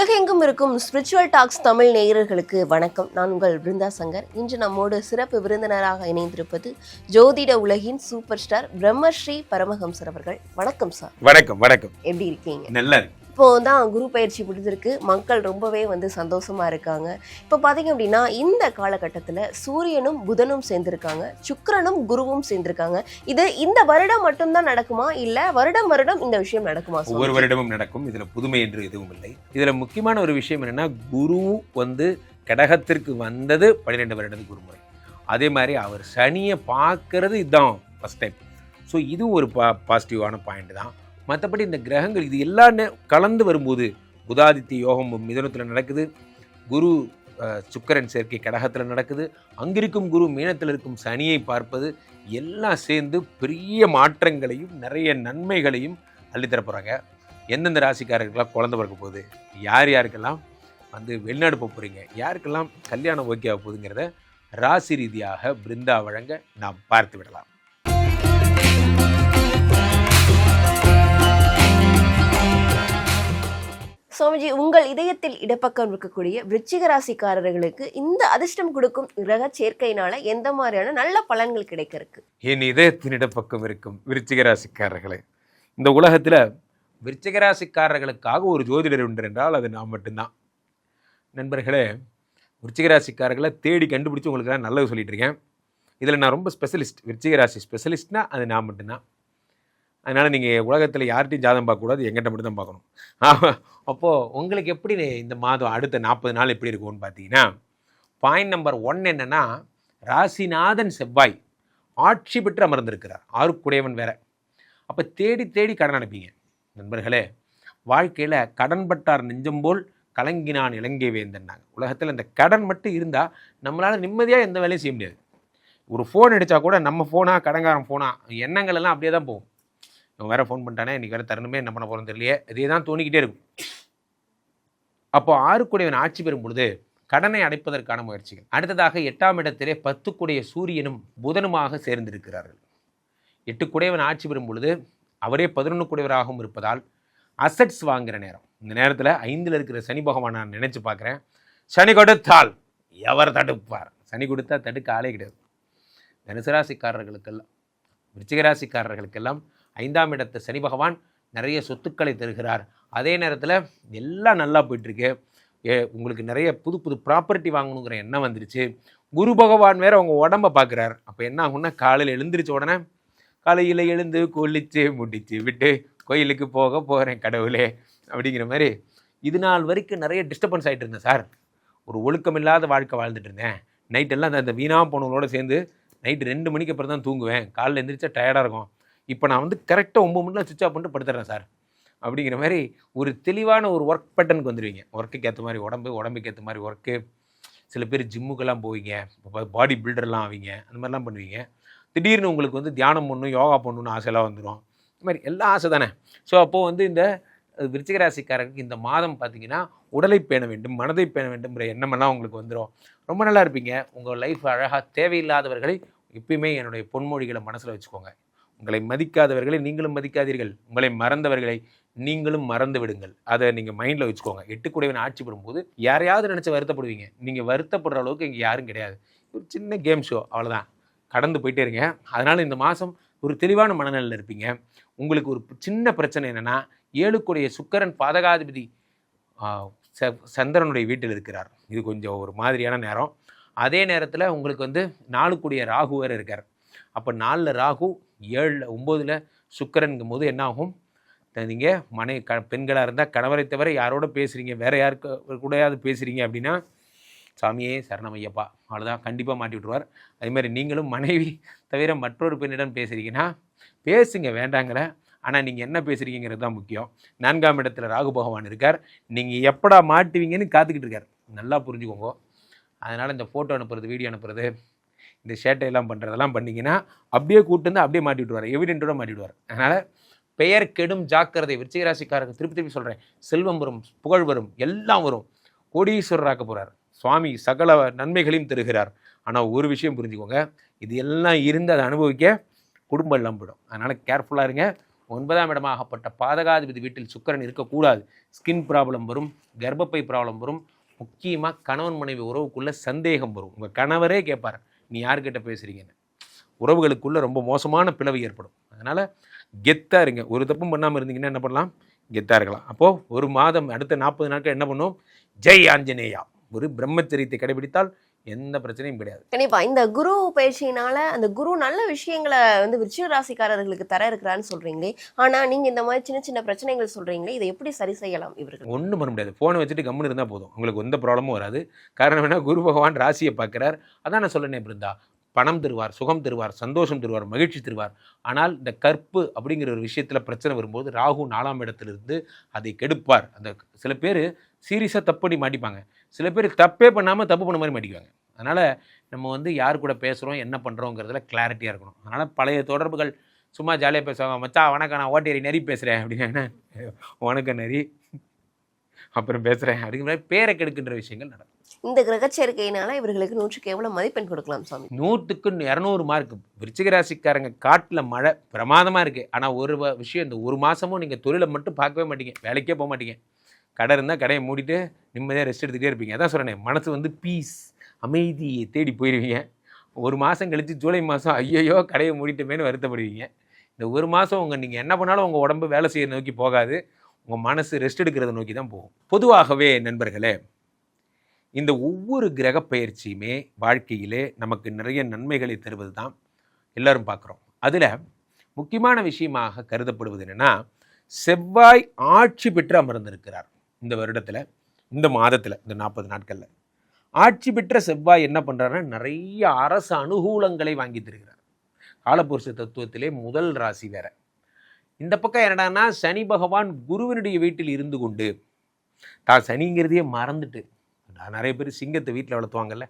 உலகெங்கும் இருக்கும் spiritual tax Tamil நேயர்களுக்கு வணக்கம். நான் உங்கள் பிருந்தா சங்கர். இன்று நம்மோடு சிறப்பு விருந்தினராக இணைந்திருப்பது ஜோதிட உலகின் சூப்பர் ஸ்டார் பிரம்மஸ்ரீ பரமஹம்சர் அவர்கள். வணக்கம் சார். வணக்கம். வணக்கம். எப்படி இருக்கீங்க? நல்லா. இப்போ தான் குரு பயிற்சி முடிஞ்சிருக்கு. மக்கள் ரொம்பவே சந்தோஷமா இருக்காங்க. இப்போ பார்த்தீங்க அப்படின்னா இந்த காலகட்டத்தில் சூரியனும் புதனும் சேர்ந்திருக்காங்க, சுக்கிரனும் குருவும் சேர்ந்திருக்காங்க. இது இந்த வருடம் மட்டும்தான் நடக்குமா, இல்லை வருடம் இந்த விஷயம் நடக்குமா? ஒவ்வொரு வருடமும் நடக்கும். இதுல புதுமை என்று எதுவும் இல்லை. இதுல முக்கியமான ஒரு விஷயம் என்னன்னா, குரு கடகத்திற்கு வந்தது 12 வருடத்துக்கு ஒரு முறை. அதே மாதிரி அவர் சனியை பார்க்கறது இதுதான் ஃபர்ஸ்ட் டைம். ஸோ இது ஒரு பாசிட்டிவான பாயிண்ட் தான். மற்றபடி இந்த கிரகங்கள் இது எல்லாம் கலந்து வரும்போது புதாதித்ய யோகம் மிதுனத்தில் நடக்குது, குரு சுக்கிரன் சேர்க்கை கடகத்தில் நடக்குது, அங்கிருக்கும் குரு மீனத்தில் இருக்கும் சனியை பார்ப்பது எல்லாம் சேர்ந்து பெரிய மாற்றங்களையும் நிறைய நன்மைகளையும் அள்ளித்தர போகிறாங்க. எந்தெந்த ராசிக்காரர்களாம் குழந்தை பிறக்க போகுது, யார் யாருக்கெல்லாம் வெளிநாடு போக போகிறீங்க, யாருக்கெல்லாம் கல்யாணம் ஓகே ஆக போகுதுங்கிறத ராசி ரீதியாக பிருந்தா வழங்க நாம் பார்த்து விடலாம். சுவாமிஜி, உங்கள் இதயத்தில் இடப்பக்கம் இருக்கக்கூடிய விருச்சிக ராசிக்காரர்களுக்கு இந்த அதிர்ஷ்டம் கொடுக்கும் கிரக சேர்க்கையினால எந்த மாதிரியான நல்ல பலன்கள் கிடைக்க இருக்கு? என் இதயத்தின் இடப்பக்கம் இருக்கும் விருச்சிக ராசிக்காரர்களே, இந்த உலகத்துல விருச்சிக ராசிக்காரர்களுக்காக ஒரு ஜோதிடர் உண்டு என்றால் அது நான் மட்டும்தான். நண்பர்களே, விருச்சிக ராசிக்காரர்களை தேடி கண்டுபிடிச்சி உங்களுக்கு நான் நல்லது சொல்லிட்டு இருக்கேன். இதில் நான் ரொம்ப ஸ்பெஷலிஸ்ட். விருச்சிக ராசி ஸ்பெஷலிஸ்ட்னா அது நான் மட்டும்தான். அதனால் நீங்கள் உலகத்தில் யார்கிட்டையும் ஜாதகம் பார்க்கக்கூடாது, எங்கிட்ட மட்டும் தான் பார்க்கணும். அப்போது உங்களுக்கு எப்படி இந்த மாதம் அடுத்த 40 நாள் எப்படி இருக்கும்னு பார்த்தீங்கன்னா, பாயிண்ட் நம்பர் 1 என்னென்னா, ராசிநாதன் செவ்வாய் ஆட்சி பெற்று அமர்ந்திருக்கிறார். ஆறுக்குடையவன் வேற. அப்போ தேடி தேடி கடன் அனுப்பிங்க நண்பர்களே. வாழ்க்கையில் கடன் பட்டார் நெஞ்சம் போல் கலங்கினான் இலங்கை வேந்தன்னாங்க. உலகத்தில் இந்த கடன் மட்டும் இருந்தால் நம்மளால் நிம்மதியாக எந்த வேலையும் செய்ய முடியாது. ஒரு ஃபோன் அடித்தா கூட நம்ம ஃபோனா கடங்காரன் ஃபோனா எண்ணங்கள் எல்லாம் அப்படியே தான் போகும். இவன் வேறு ஃபோன் பண்ணிட்டானே, இன்றைக்கி வேறு தரணுமே, என்ன பண்ண போகிறோம் தெரியலையே, இதே தான் தோணிக்கிட்டே இருக்கும். அப்போ ஆறுக்குடையவன் ஆட்சி பெறும் பொழுது கடனை அடைப்பதற்கான முயற்சிகள். அடுத்ததாக 8ஆம் இடத்திலே 10 சூரியனும் புதனுமாக சேர்ந்திருக்கிறார்கள். 8 ஆட்சி பெறும் பொழுது அவரே 11 இருப்பதால் அசட்ஸ் வாங்குகிற நேரம். இந்த நேரத்தில் 5ல் இருக்கிற சனி பகவான் நான் நினச்சி பார்க்குறேன். சனி கொடுத்தால் எவர் தடுப்பார்? சனி கொடுத்தா தடுக்க ஆளே கிடையாது. தனுசு ராசிக்காரர்களுக்கெல்லாம் விருச்சிக ராசிக்காரர்களுக்கெல்லாம் 5ஆம் இடத்து சனி பகவான் நிறைய சொத்துக்களை தருகிறார். அதே நேரத்தில் எல்லாம் நல்லா போயிட்டுருக்கு. உங்களுக்கு நிறைய புது புது ப்ராப்பர்ட்டி வாங்கணுங்கிற எண்ணம் வந்துருச்சு. குரு பகவான் வேறு அவங்க உடம்பை பார்க்குறார். அப்போ என்ன ஆகும்னா, காலையில் எழுந்திரிச்ச உடனே காலையில் எழுந்து குளிச்சு முடிச்சு விட்டு கோயிலுக்கு போக போகிறேன் கடவுளே அப்படிங்கிற மாதிரி. இது நாள் வரைக்கும் நிறைய டிஸ்டர்பன்ஸ் ஆகிட்டு இருந்தேன் சார். ஒரு ஒழுக்கமில்லாத வாழ்க்கை வாழ்ந்துட்டு இருந்தேன். நைட்டெல்லாம் அந்த வீணாக போனவங்களோட சேர்ந்து நைட்டு 2 மணிக்கு அப்புறம் தான் தூங்குவேன். காலையில் எழுந்திரிச்சா டயர்டாக இருக்கும். இப்போ நான் கரெக்டாக 9 மணிலாம் சுவிட்ச் ஆஃப் பண்ணிட்டு படுத்துறேன் சார் அப்படிங்கிற மாதிரி ஒரு தெளிவான ஒரு ஒர்க் பேட்டர்னுக்கு வந்துடுவீங்க. ஒர்க்குக்கு ஏற்ற மாதிரி உடம்புக்கு ஏற்ற மாதிரி ஒர்க்கு. சில பேர் ஜிம்முக்கெல்லாம் போவீங்க, பாடி பில்டர்லாம் ஆவீங்க, அந்த மாதிரிலாம் பண்ணுவீங்க. திடீர்னு உங்களுக்கு தியானம் பண்ணணும், யோகா பண்ணணும்னு ஆசையெல்லாம் வந்துடும். இந்த மாதிரி எல்லாம் ஆசை தானே. ஸோ அப்போது இந்த விருச்சிக ராசிக்காரருக்கு இந்த மாதம் பார்த்தீங்கன்னா, உடலை பேண வேண்டும், மனதை பேண வேண்டும்ங்கிற எண்ணமெல்லாம் உங்களுக்கு வந்துடும். ரொம்ப நல்லா இருப்பீங்க. உங்கள் லைஃப் அழகாக. தேவையில்லாதவர்களை எப்பயுமே என்னுடைய பொன்மொழிகளை மனசில் வச்சுக்கோங்க. உங்களை மதிக்காதவர்களை நீங்களும் மதிக்காதீர்கள், உங்களை மறந்தவர்களை நீங்களும் மறந்து விடுங்கள். அதை நீங்கள் மைண்டில் வச்சுக்கோங்க. 8 ஆட்சி பெறும்போது யாரையாவது நினச்சி வருத்தப்படுவீங்க. நீங்கள் வருத்தப்படுற அளவுக்கு இங்கே யாரும் கிடையாது. ஒரு சின்ன கேம் ஷோ, அவ்வளோதான். கடந்து போயிட்டே இருங்க. அதனால் இந்த மாதம் ஒரு தெளிவான மனநிலையில் இருப்பீங்க. உங்களுக்கு ஒரு சின்ன பிரச்சனை என்னென்னா, 7 சுக்கிரன் பாதகாதிபதி சந்திரனுடைய வீட்டில் இருக்கிறார். இது கொஞ்சம் ஒரு மாதிரியான நேரம். அதே நேரத்தில் உங்களுக்கு 4 ராகு வேறு இருக்கார். அப்போ 4ல் ராகு, 7ல் 9ல் சுக்கிரனுங்கும் போது என்ன ஆகும்? நீங்கள் பெண்களாக இருந்தால் கணவரை தவிர யாரோட பேசுகிறீங்க, வேறு யாருக்கு கூடயாவது பேசுகிறீங்க அப்படின்னா, சாமியே சரணம் ஐயப்பா, அவ்வளோதான், கண்டிப்பாக மாட்டி விட்ருவார். அதேமாதிரி நீங்களும் மனைவி தவிர மற்றொரு பெண்ணிடம் பேசுகிறீங்கன்னா பேசுங்க, வேண்டாங்கிற. ஆனால் நீங்கள் என்ன பேசுகிறீங்கிறது தான் முக்கியம். 4ஆம் இடத்துல ராகு பகவான் இருக்கார். நீங்கள் எப்படா மாட்டுவீங்கன்னு காத்துக்கிட்டு இருக்கார். நல்லா புரிஞ்சுக்கோங்க. அதனால் இந்த ஃபோட்டோ அனுப்புறது, வீடியோ அனுப்புறது, இந்த ஷேட்டையெல்லாம் பண்ணுறதெல்லாம் பண்ணிங்கன்னா அப்படியே கூட்டு அப்படியே மாட்டி விட்டுருவார், எவிடென்ட்டோட மாட்டி விடுவார். அதனால் பெயர் கெடும் ஜாக்கிரதை. விருச்சிக ராசிக்காரங்க திருப்பி சொல்கிறேன், செல்வம் வரும், புகழ் வரும், எல்லாம் வரும். கோடீஸ்வரராக்க போகிறார் சுவாமி. சகல நன்மைகளையும் தருகிறார். ஆனால் ஒரு விஷயம் புரிஞ்சுக்கோங்க, இது எல்லாம் இருந்து அதை அனுபவிக்க குடும்பம் எல்லாம் போயிடும். அதனால் கேர்ஃபுல்லாக இருங்க. 9ஆம் இடமாகப்பட்ட பாதகாதிபதி வீட்டில் சுக்கிரன் இருக்கக்கூடாது. ஸ்கின் ப்ராப்ளம் வரும், கர்ப்பப்பை ப்ராப்ளம் வரும், முக்கியமாக கணவன் மனைவி உறவுக்குள்ளே சந்தேகம் வரும். உங்கள் கணவரே கேட்பார், நீ யார்கிட்ட பேசுகிறீங்கன்னு. உறவுகளுக்குள்ளே ரொம்ப மோசமான பிளவு ஏற்படும். அதனால் கெத்தாக இருங்க. ஒரு தப்பும் பண்ணாமல் இருந்தீங்கன்னா என்ன பண்ணலாம், கெத்தாக இருக்கலாம். அப்போது ஒரு மாதம் அடுத்த 40 நாட்கள் என்ன பண்ணும், ஜெய் ஆஞ்சநேயா, ஒரு பிரம்மச்சரியத்தை கடைபிடித்தால் எந்த பிரச்சனையும் கிடையாது. கண்டிப்பா இந்த குரு பயிற்சியினால அந்த குரு நல்ல விஷயங்களை வந்து விருச்சிக ராசிக்காரர்களுக்கு தர இருக்கிறான்னு சொல்றீங்களே, ஆனா நீங்க இந்த மாதிரி சின்ன சின்ன பிரச்சனைகள் சொல்றீங்களே, இதை எப்படி சரி செய்யலாம் இவர்கள்? ஒன்றும் பண்ண முடியாது. ஃபோனை வச்சுட்டு கம்முன்னு இருந்தால் போதும், உங்களுக்கு எந்த ப்ராப்ளமும் வராது. காரணம் என்ன, குரு பகவான் ராசியை பார்க்குறார். அதான் நான் சொல்லனே பிருந்தா, பணம் தருவார், சுகம் தருவார், சந்தோஷம் தருவார், மகிழ்ச்சி தருவார். ஆனால் இந்த கற்பு அப்படிங்கிற ஒரு விஷயத்தில் பிரச்சனை வரும்போது ராகு 4ஆம் இடத்திலிருந்து அதை கெடுப்பார். அந்த சில பேர் சீரியஸாக தப்பு பண்ணி மாட்டிப்பாங்க, சில பேர் தப்பே பண்ணாமல் தப்பு பண்ண மாதிரி மாட்டிக்குவாங்க. அதனால் நம்ம வந்து யார் கூட பேசுகிறோம் என்ன பண்ணுறோங்கிறதுல கிளாரிட்டியாக இருக்கணும். அதனால் பழைய தொடர்புகள் சும்மா ஜாலியாக பேசுவாங்க, மச்சா வணக்கம் நான் ஓட்டேரி நெறி பேசுகிறேன் அப்படின்னா, வணக்கம் நெறி அப்புறம் பேசுகிறேன் அப்படிங்கிற மாதிரி பேரை கெடுக்கின்ற விஷயங்கள் நடக்கும். இந்த கிரக சேர்க்கையினால இவர்களுக்கு 100க்கு எவ்வளவு மதிப்பெண் கொடுக்கலாம் சாமி? 100க்கு 200 மார்க். விருச்சிக ராசிக்காரங்க காட்டில் மழை பிரமாதமாக இருக்குது. ஆனால் ஒரு விஷயம், இந்த ஒரு மாதமும் நீங்கள் தொழிலை மட்டும் பார்க்கவே மாட்டீங்க, வேலைக்கே போக மாட்டீங்க. கடை இருந்தால் கடையை மூடிட்டு நிம்மதியாக ரெஸ்ட் எடுத்துகிட்டே இருப்பீங்க. அதான் சொல்கிறேன், மனசு வந்து பீஸ், அமைதியை தேடி போயிடுவீங்க. ஒரு மாதம் கழித்து ஜூலை மாதம் ஐயையோ கடையை மூடிட்டமேனு வருத்தப்படுவீங்க. இந்த ஒரு மாதம் நீங்கள் என்ன பண்ணாலும் உங்கள் உடம்பு வேலை செய்ய நோக்கி போகாது, உங்கள் மனசு ரெஸ்ட் எடுக்கிறத நோக்கி தான் போகும். பொதுவாகவே நண்பர்களே, இந்த ஒவ்வொரு கிரக பயிற்சியுமே வாழ்க்கையிலே நமக்கு நிறைய நன்மைகளை தருவது தான் எல்லாரும் பார்க்குறோம். அதில் முக்கியமான விஷயமாக கருதப்படுவது என்னென்னா, செவ்வாய் ஆட்சி பெற்று அமர்ந்திருக்கிறார் இந்த வருடத்தில், இந்த மாதத்தில், இந்த 40 நாட்களில். ஆட்சி பெற்ற செவ்வாய் என்ன பண்ணுறாருன்னா, நிறைய அரசு அனுகூலங்களை வாங்கி தருகிறார். காலபுருஷ தத்துவத்திலே முதல் ராசி வேற. இந்த பக்கம் என்னடான்னா, சனி பகவான் குருவினுடைய வீட்டில் இருந்து கொண்டு தான் சனிங்கிறதையே மறந்துட்டு, நிறைய பேர் சிங்கத்தை வீட்டில் வளர்த்துவாங்கல்ல,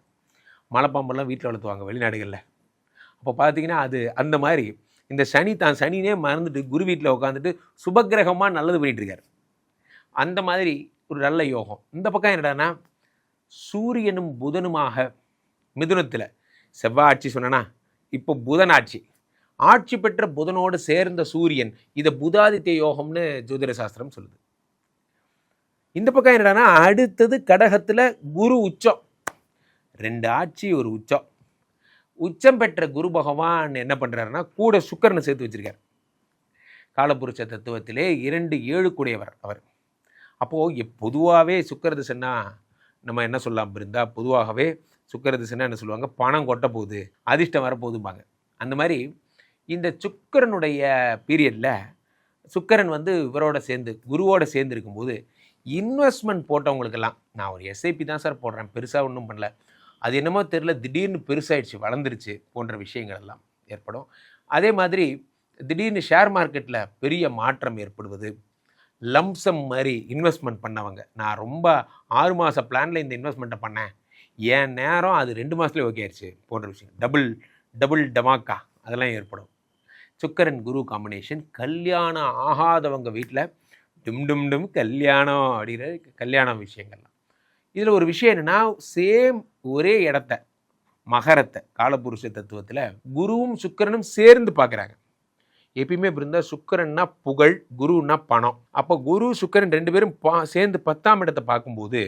மலைப்பாம்பெல்லாம் வீட்டில் வளர்த்துவாங்க வெளிநாடுகளில். அப்போ பார்த்தீங்கன்னா அது அந்த மாதிரி இந்த சனி தான் சனினே மறந்துட்டு குரு வீட்டில் உட்காந்துட்டு சுபக்கிரகமாக நல்லது பண்ணிகிட்டு இருக்கார். அந்த மாதிரி ஒரு நல்ல யோகம். இந்த பக்கம் என்னடான்னா, சூரியனும் புதனுமாக மிதுனத்தில் செவ்வாய் ஆட்சி சொன்னா, இப்போ புதன் ஆட்சி, ஆட்சி பெற்ற புதனோடு சேர்ந்த சூரியன், இதை புதாதித்ய யோகம்னு ஜோதிட சாஸ்திரம் சொல்லுது. இந்த பக்கம் என்னடான்னா, அடுத்தது கடகத்தில் குரு உச்சம், 2 ஆட்சி ஒரு உச்சம். உச்சம் பெற்ற குரு பகவான் என்ன பண்ணுறாருன்னா, கூட சுக்கிரனை சேர்த்து வச்சிருக்கார். காலபுருஷ தத்துவத்திலே 2 7 கூடையவர் அவர். அப்போது பொதுவாகவே சுக்கிர திசைன்னா நம்ம என்ன சொல்லலாம் இருந்தா, பொதுவாகவே சுக்கிர திசைன்னா என்ன சொல்லுவாங்க, பணம் கொட்ட போகுது, அதிர்ஷ்டம் வரப்போகுதும்பாங்க. அந்த மாதிரி இந்த சுக்கிரனுடைய பீரியடில் சுக்கிரன் வந்து இவரோட சேர்ந்து குருவோட சேர்ந்து இருக்கும்போது இன்வெஸ்ட்மெண்ட் போட்டவங்களுக்கெல்லாம், நான் ஒரு எஸ்ஐபி தான் சார் போடுறேன், பெருசாக ஒன்றும் பண்ணல, அது என்னமோ தெரில திடீர்னு பெருசாகிடுச்சு வளர்ந்துருச்சு போன்ற விஷயங்கள் எல்லாம் ஏற்படும். அதே மாதிரி திடீர்னு ஷேர் மார்க்கெட்டில் பெரிய மாற்றம் ஏற்படுவது, லம்சம் மாதிரி இன்வெஸ்ட்மெண்ட் பண்ணவங்க, நான் ரொம்ப 6 மாத பிளானில் இந்த இன்வெஸ்ட்மெண்ட்டை பண்ணேன், என் நேரம் அது 2 மாதத்துலேயே ஓகே ஆயிடுச்சு போன்ற விஷயம், டபுள் டமாக்கா அதெல்லாம் ஏற்படும். சுக்கிரன் குரு காம்பினேஷன். கல்யாணம் ஆகாதவங்க வீட்டில் டும் கல்யாணம் அப்படிங்கிற கல்யாண விஷயங்கள்லாம். இதில் ஒரு விஷயம் என்னென்னா, சேம் ஒரே இடத்த மகரத்தை காலபுருஷ தத்துவத்தில் குருவும் சுக்கிரனும் சேர்ந்து பார்க்குறாங்க. எப்பயுமே இப்படி இருந்தால் சுக்கிரன்னா புகழ், குருன்னா பணம். அப்போ குரு சுக்கிரன் 2 பேரும் சேர்ந்து 10ஆம் இடத்தை பார்க்கும்போது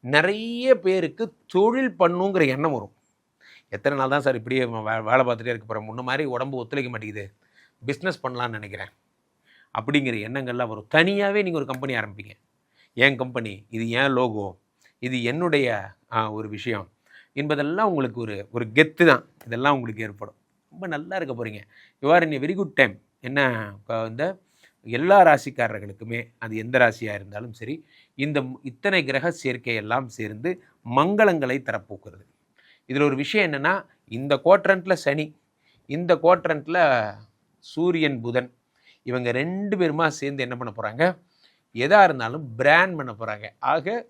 நிறைய பேருக்கு தொழில் பண்ணுங்கிற எண்ணம் வரும். எத்தனை நாள் தான் சார் இப்படியே வேலை பார்த்துட்டே இருக்க போகிறேன், முன்ன மாதிரி உடம்பு ஒத்துழைக்க மாட்டேங்குது, பிஸ்னஸ் பண்ணலான்னு நினைக்கிறேன் அப்படிங்கிற எண்ணங்கள்லாம் வரும். தனியாகவே நீங்கள் ஒரு கம்பெனி ஆரம்பிப்பீங்க, என் கம்பெனி, இது என் லோகோ, இது என்னுடைய ஒரு விஷயம் என்பதெல்லாம் உங்களுக்கு ஒரு கெத்து தான். இதெல்லாம் உங்களுக்கு ஏற்படும். ரொம்ப நல்லா இருக்க போகிறீங்க. You are in a very good time. என்ன, இப்போ இந்த எல்லா ராசிக்காரர்களுக்குமே, அது எந்த ராசியாக இருந்தாலும் சரி, இந்த இத்தனை கிரக சேர்க்கையெல்லாம் சேர்ந்து மங்களங்களை தரப்போக்குறது. இதில் ஒரு விஷயம் என்னென்னா, இந்த குவாட்ரண்ட்டில் சனி, இந்த குவாட்ரண்ட்டில் சூரியன் புதன், இவங்க 2 பேருமா சேர்ந்து என்ன பண்ண போகிறாங்க, எதாக இருந்தாலும் பிராண்ட் பண்ண போகிறாங்க. ஆக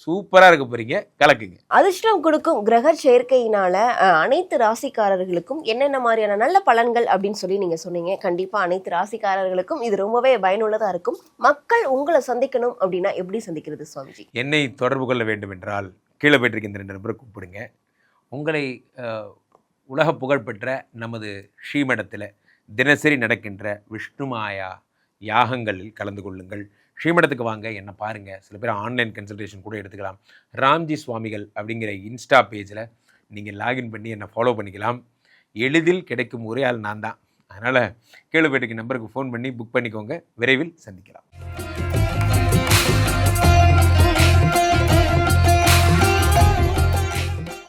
சூப்பராக இருக்க போகிறீங்க, கலக்குங்க. அதிர்ஷ்டம் கொடுக்கும் கிரக சேர்க்கையினால அனைத்து ராசிக்காரர்களுக்கும் என்னென்ன மாதிரியான நல்ல பலன்கள் அப்படின்னு சொல்லி நீங்கள் சொன்னீங்க. கண்டிப்பாக அனைத்து ராசிக்காரர்களுக்கும் இது ரொம்பவே பயனுள்ளதாக இருக்கும். மக்கள் உங்களை சந்திக்கணும் அப்படின்னா எப்படி சந்திக்கிறது சுவாமிஜி? என்னை தொடர்பு கொள்ள வேண்டும் என்றால் கீழே போயிட்டிருக்க இந்த 2 நபரை கூப்பிடுங்க. உங்களை உலக புகழ்பெற்ற நமது ஸ்ரீமடத்தில் தினசரி நடக்கின்ற விஷ்ணுமாயா யாகங்களில் கலந்து கொள்ளுங்கள். ஸ்ரீமடத்துக்கு வாங்க, என்ன பாருங்கள். சில பேர் ஆன்லைன் கன்சல்டேஷன் கூட எடுத்துக்கலாம். ராம்ஜி சுவாமிகள் அப்படிங்கிற இன்ஸ்டா பேஜில் நீங்கள் லாகின் பண்ணி என்னை ஃபாலோ பண்ணிக்கலாம். எளிதில் கிடைக்கும் ஒரே ஆள் நான் தான். அதனால் கீழே போய்ட்டுக்கு நம்பருக்கு ஃபோன் பண்ணி புக் பண்ணிக்கோங்க. விரைவில் சந்திக்கலாம்.